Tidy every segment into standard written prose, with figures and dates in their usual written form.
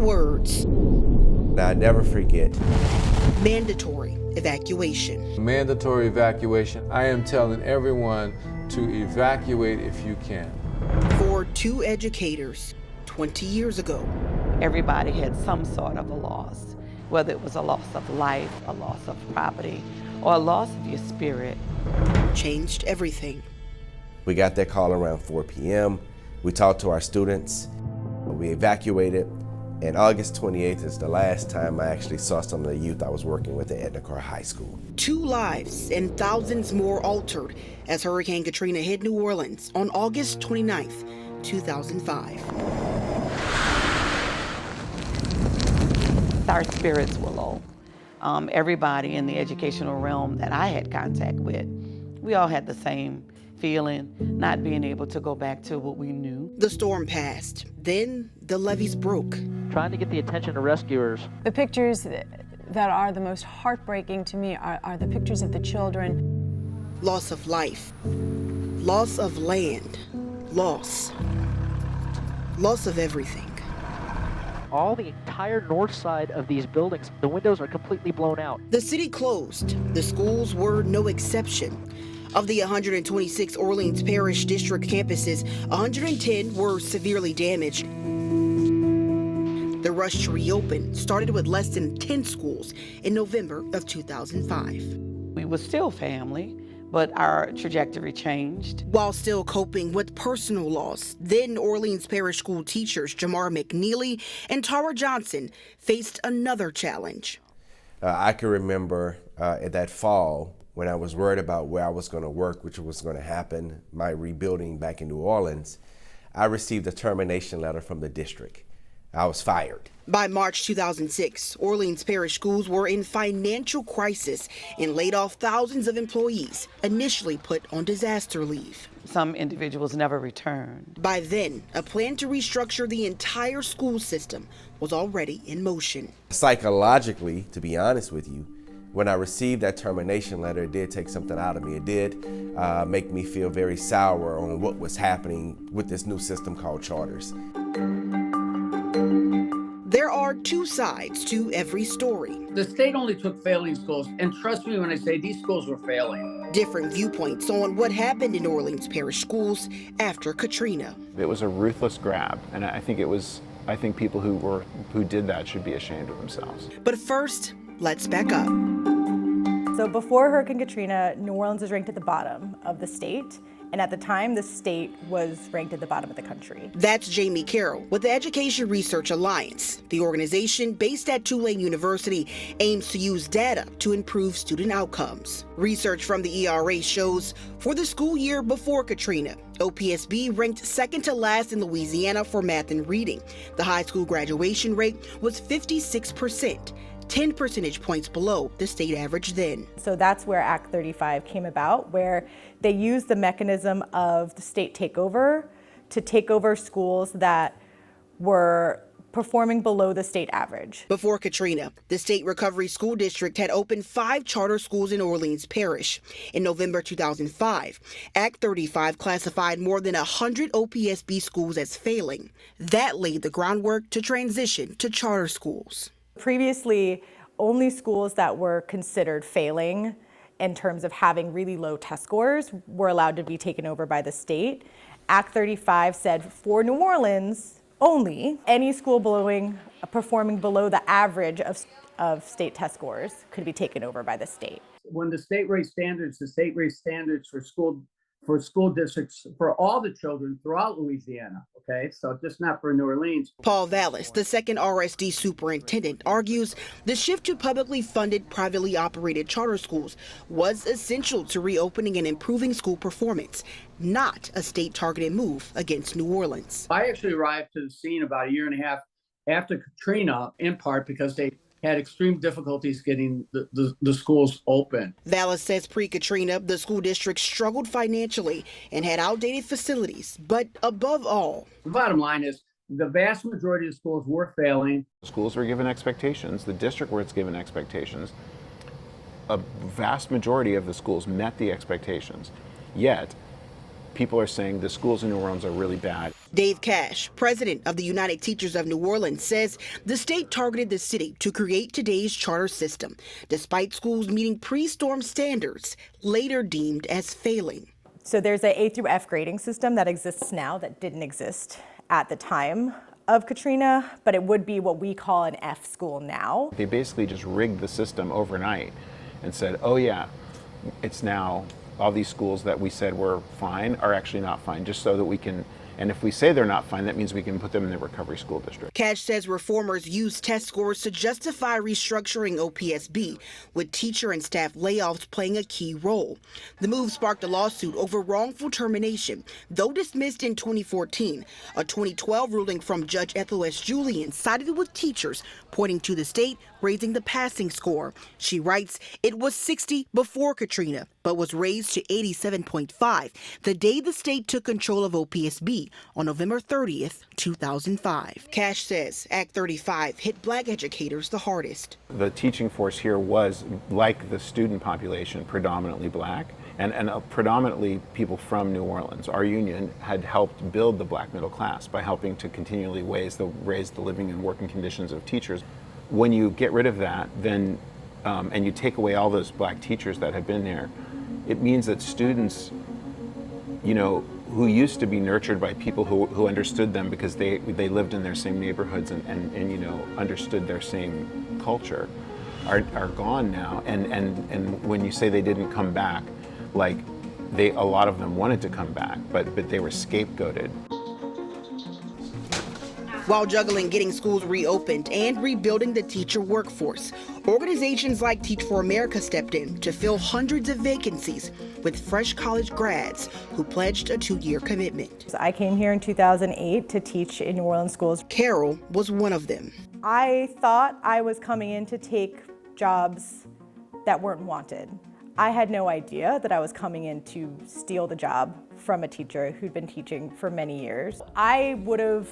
words. I never forget. Mandatory evacuation. Mandatory evacuation. I am telling everyone to evacuate if you can. For two educators 20 years ago. Everybody had some sort of a loss, whether it was a loss of life, a loss of property, or a loss of your spirit. Changed everything. We got that call around 4 p.m. We talked to our students. We evacuated. And August 28th is the last time I actually saw some of the youth I was working with at Edna High School. 2 lives and thousands more altered as Hurricane Katrina hit New Orleans on August 29th, 2005. Our spirits were low. Everybody in the educational realm that I had contact with, we all had the same feeling, not being able to go back to what we knew. The storm passed. Then the levees broke. Trying to get the attention of rescuers. The pictures that are the most heartbreaking to me are the pictures of the children. Loss of life, loss of land, loss of everything. All the entire north side of these buildings, the windows are completely blown out. The city closed. The schools were no exception. Of the 126 Orleans Parish District campuses, 110 were severely damaged. The rush to reopen started with less than 10 schools in November of 2005. We were still family, but our trajectory changed. While still coping with personal loss, then Orleans Parish School teachers Jamar McNeely and Tara Johnson faced another challenge. I can remember that fall when I was worried about where I was going to work, which was going to happen, my rebuilding back in New Orleans, I received a termination letter from the district. I was fired. By March 2006, Orleans Parish schools were in financial crisis and laid off thousands of employees, initially put on disaster leave. Some individuals never returned. By then, a plan to restructure the entire school system was already in motion. Psychologically, to be honest with you, when I received that termination letter, it did take something out of me. It did make me feel very sour on what was happening with this new system called charters. There are two sides to every story. The state only took failing schools, and trust me when I say these schools were failing. Different viewpoints on what happened in Orleans Parish schools after Katrina. It was a ruthless grab, and I think people who did that should be ashamed of themselves. But first, let's back up. So before Hurricane Katrina, New Orleans was ranked at the bottom of the state. And at the time, the state was ranked at the bottom of the country. That's Jamie Carroll with the Education Research Alliance. The organization, based at Tulane University, aims to use data to improve student outcomes. Research from the ERA shows for the school year before Katrina, OPSB ranked second to last in Louisiana for math and reading. The high school graduation rate was 56%. 10 percentage points below the state average then. So that's where Act 35 came about, where they used the mechanism of the state takeover to take over schools that were performing below the state average. Before Katrina, the State Recovery School District had opened 5 charter schools in Orleans Parish. In November 2005, Act 35 classified more than 100 OPSB schools as failing. That laid the groundwork to transition to charter schools. Previously, only schools that were considered failing in terms of having really low test scores were allowed to be taken over by the state. Act 35 said for New Orleans only, any school performing below the average of state test scores could be taken over by the state. When the state raised standards for school districts for all the children throughout Louisiana, okay? So just not for New Orleans. Paul Vallis, the second RSD superintendent, argues the shift to publicly funded, privately operated charter schools was essential to reopening and improving school performance, not a state-targeted move against New Orleans. I actually arrived to the scene about a year and a half after Katrina, in part because they had extreme difficulties getting the schools open. Vallis says pre-Katrina, the school district struggled financially and had outdated facilities. But above all, the bottom line is the vast majority of schools were failing. Schools were given expectations. The district was given expectations. A vast majority of the schools met the expectations. Yet, people are saying the schools in New Orleans are really bad. Dave Cash, president of the United Teachers of New Orleans, says the state targeted the city to create today's charter system, despite schools meeting pre-storm standards, later deemed as failing. So there's an A through F grading system that exists now that didn't exist at the time of Katrina, but it would be what we call an F school now. They basically just rigged the system overnight and said, oh yeah, it's now all these schools that we said were fine are actually not fine, just so that we can, and if we say they're not fine, that means we can put them in the recovery school district. Cash says reformers used test scores to justify restructuring OPSB, with teacher and staff layoffs playing a key role. The move sparked a lawsuit over wrongful termination, though dismissed in 2014. A 2012 ruling from Judge Ethel S. Julian sided with teachers, pointing to the state raising the passing score. She writes, it was 60 before Katrina, but was raised to 87.5 the day the state took control of OPSB on November 30th, 2005. Cash says Act 35 hit black educators the hardest. The teaching force here was, like the student population, predominantly black and predominantly people from New Orleans. Our union had helped build the black middle class by helping to continually raise the living and working conditions of teachers. When you get rid of that, then and you take away all those black teachers that have been there, it means that students, you know, who used to be nurtured by people who understood them because they lived in their same neighborhoods and you know, understood their same culture, are gone now. And when you say they didn't come back, like a lot of them wanted to come back, but they were scapegoated. While juggling getting schools reopened and rebuilding the teacher workforce, organizations like Teach for America stepped in to fill hundreds of vacancies with fresh college grads who pledged a 2-year commitment. I came here in 2008 to teach in New Orleans schools. Carol was one of them. I thought I was coming in to take jobs that weren't wanted. I had no idea that I was coming in to steal the job from a teacher who'd been teaching for many years. I would have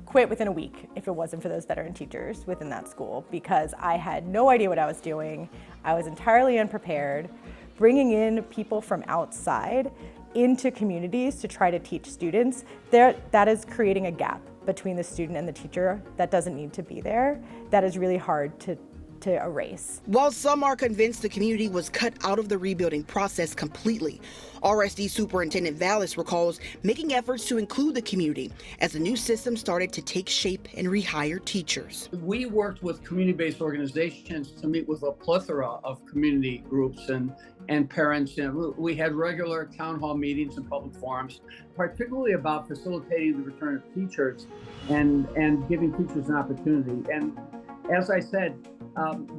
quit within a week if it wasn't for those veteran teachers within that school, because I had no idea what I was doing. I was entirely unprepared. Bringing in people from outside into communities to try to teach students, that is creating a gap between the student and the teacher that doesn't need to be there. That is really hard to erase. While some are convinced the community was cut out of the rebuilding process completely, RSD Superintendent Vallis recalls making efforts to include the community as the new system started to take shape and rehire teachers. We worked with community-based organizations to meet with a plethora of community groups and parents. And we had regular town hall meetings and public forums, particularly about facilitating the return of teachers and giving teachers an opportunity. And as I said,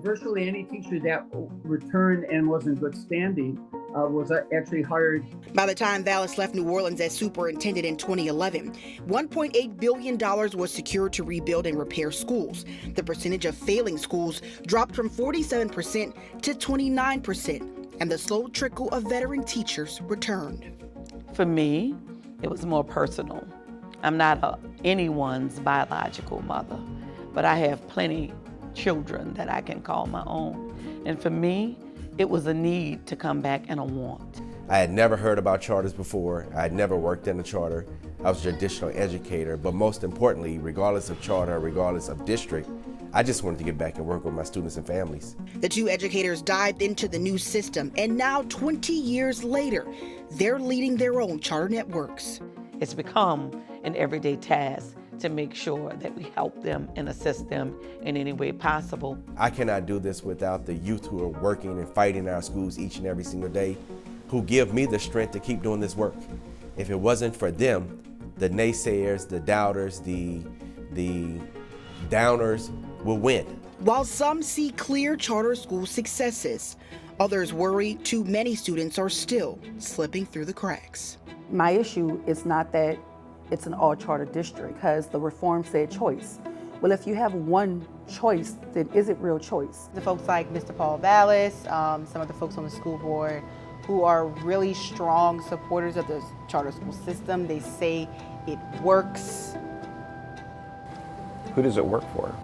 virtually any teacher that returned and was in good standing was actually hired. By the time Vallis left New Orleans as superintendent in 2011, $1.8 billion was secured to rebuild and repair schools. The percentage of failing schools dropped from 47% to 29%, and the slow trickle of veteran teachers returned. For me, it was more personal. I'm not anyone's biological mother, but I have plenty children that I can call my own. And for me, it was a need to come back and a want. I had never heard about charters before. I had never worked in a charter. I was a traditional educator, but most importantly, regardless of charter, regardless of district, I just wanted to get back and work with my students and families. The two educators dived into the new system, and now 20 years later, they're leading their own charter networks. It's become an everyday task to make sure that we help them and assist them in any way possible. I cannot do this without the youth who are working and fighting in our schools each and every single day, who give me the strength to keep doing this work. If it wasn't for them, the naysayers, the doubters, the downers will win. While some see clear charter school successes, others worry too many students are still slipping through the cracks. My issue is not that it's an all-charter district, because the reform said choice. Well, if you have one choice, then is it real choice? The folks like Mr. Paul Vallis, some of the folks on the school board who are really strong supporters of the charter school system, they say it works. Who does it work for?